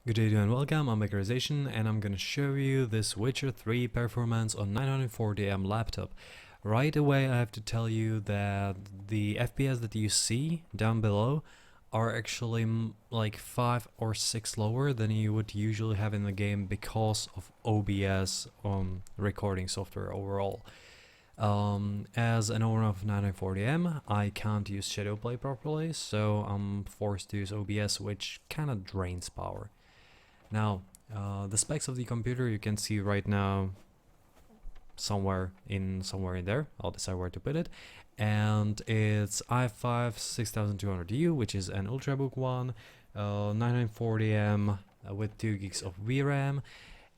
Good day and welcome, I'm Bakerization and I'm gonna show you this Witcher 3 performance on 940M laptop. Right away I have to tell you that the FPS that you see down below are actually like 5 or 6 lower than you would usually have in the game because of OBS recording software overall. As an owner of 940M, I can't use Shadowplay properly, so I'm forced to use OBS, which kinda drains power. Now, the specs of the computer you can see right now somewhere in there. I'll decide where to put it. And it's i5 6200U, which is an ultrabook one, 9940M with 2 gigs of VRAM,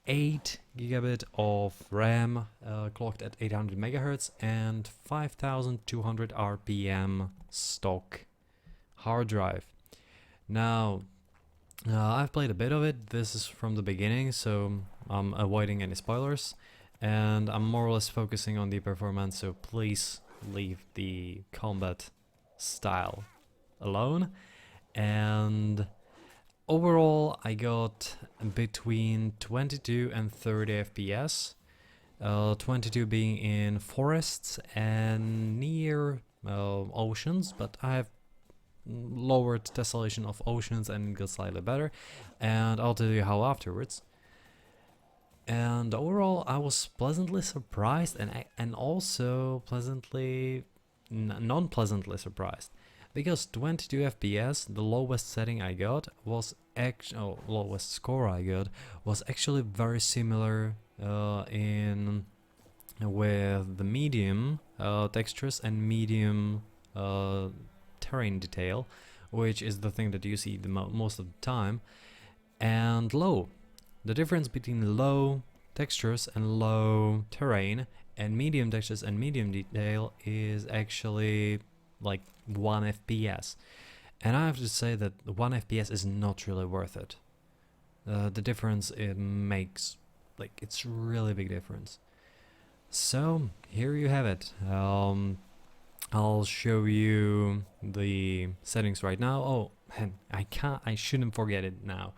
8 gigabit of RAM clocked at 800 megahertz, and 5200 RPM stock hard drive. Now, I've played a bit of it. This is from the beginning, so I'm avoiding any spoilers, and I'm more or less focusing on the performance, so please leave the combat style alone. And overall I got between 22 and 30 FPS, 22 being in forests and near oceans, but I have lowered tessellation of oceans and got slightly better, and I'll tell you how afterwards. And overall I was pleasantly surprised and also pleasantly non-pleasantly surprised, because 22 FPS, the lowest setting I got was lowest score I got was actually very similar in with the medium textures and medium terrain detail, which is the thing that you see the most of the time, and low. The difference between low textures and low terrain and medium textures and medium detail is actually like 1 FPS. And I have to say that 1 FPS is not really worth it. The difference it makes, like, it's really big difference. So here you have it. I'll show you the settings right now. Oh, and I shouldn't forget it now.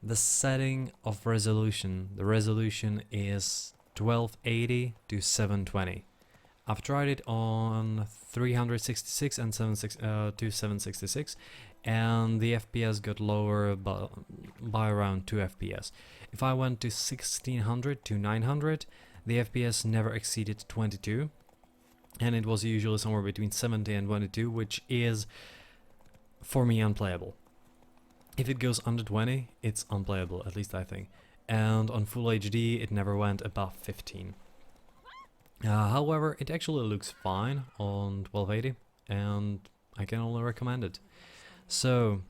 The setting of resolution. The resolution is 1280 to 720. I've tried it on 366 and 766, and the FPS got lower by around 2 FPS. If I went to 1600 to 900, the FPS never exceeded 22. And it was usually somewhere between 70 and 22, which is, for me, unplayable. If it goes under 20, it's unplayable, at least I think. And on Full HD, it never went above 15. However, it actually looks fine on 1280, and I can only recommend it. So,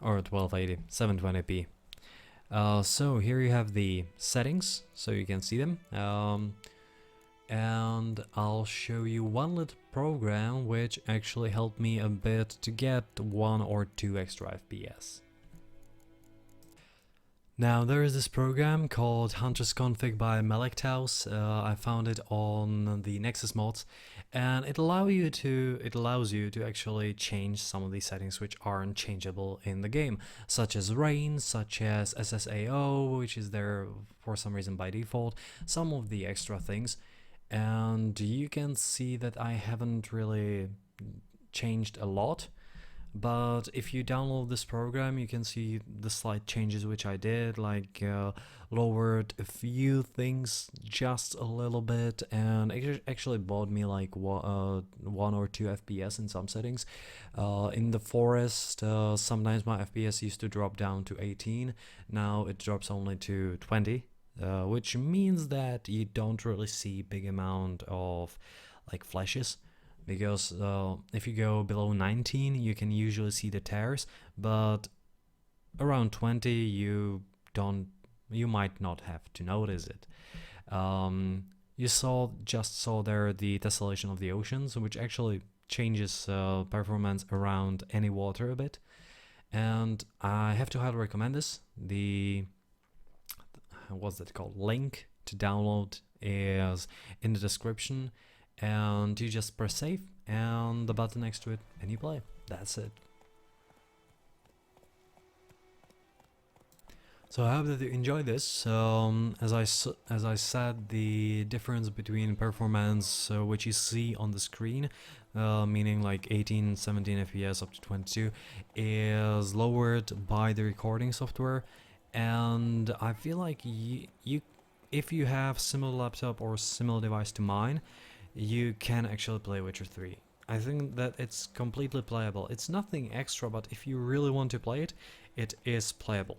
or 1280, 720p. So here you have the settings, so you can see them. And I'll show you one little program which actually helped me a bit to get 1 or 2 extra FPS. Now there is this program called Hunter's Config by Melectaus. I found it on the Nexus mods, and it allows you to actually change some of these settings which aren't changeable in the game, such as rain, such as SSAO, which is there for some reason by default, some of the extra things. And you can see that I haven't really changed a lot, but if you download this program you can see the slight changes which I did, like lowered a few things just a little bit, and it actually bought me like 1 or 2 FPS in some settings. In the forest, sometimes my FPS used to drop down to 18, now it drops only to 20. Which means that you don't really see big amount of like flashes, because if you go below 19 you can usually see the tears, but around 20 you might not have to notice it. You just saw there the tessellation of the oceans, which actually changes performance around any water a bit, and I have to highly recommend this. The what's that called, link to download is in the description, and you just press save and the button next to it and you play. That's it. So I hope that you enjoy this. As I said, the difference between performance, which you see on the screen, meaning like 18, 17 FPS up to 22, is lowered by the recording software. And I feel like if you have similar laptop or similar device to mine, you can actually play Witcher 3. I think that it's completely playable. It's nothing extra, but if you really want to play it, it is playable.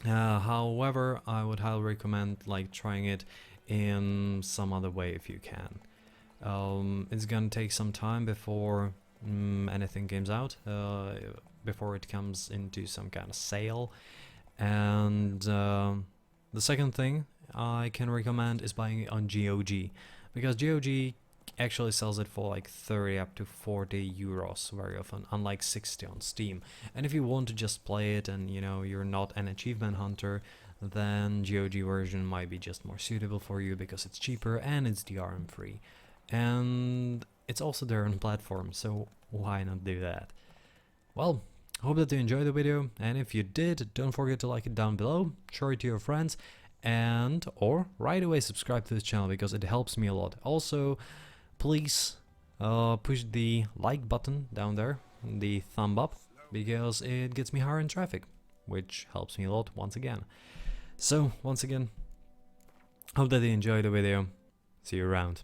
However, I would highly recommend like trying it in some other way if you can. It's gonna take some time before anything comes out, before it comes into some kind of sale. And the second thing I can recommend is buying it on GOG, because GOG actually sells it for like 30 up to 40 euros very often, unlike 60 on Steam. And if you want to just play it and you know you're not an achievement hunter, then GOG version might be just more suitable for you because it's cheaper and it's DRM free. And it's also there on platform, so why not do that? Well, hope that you enjoyed the video, and if you did, don't forget to like it down below, share it to your friends, and or right away subscribe to this channel because it helps me a lot. Also, please push the like button down there, the thumb up, because it gets me higher in traffic, which helps me a lot once again. So once again, hope that you enjoyed the video. See you around.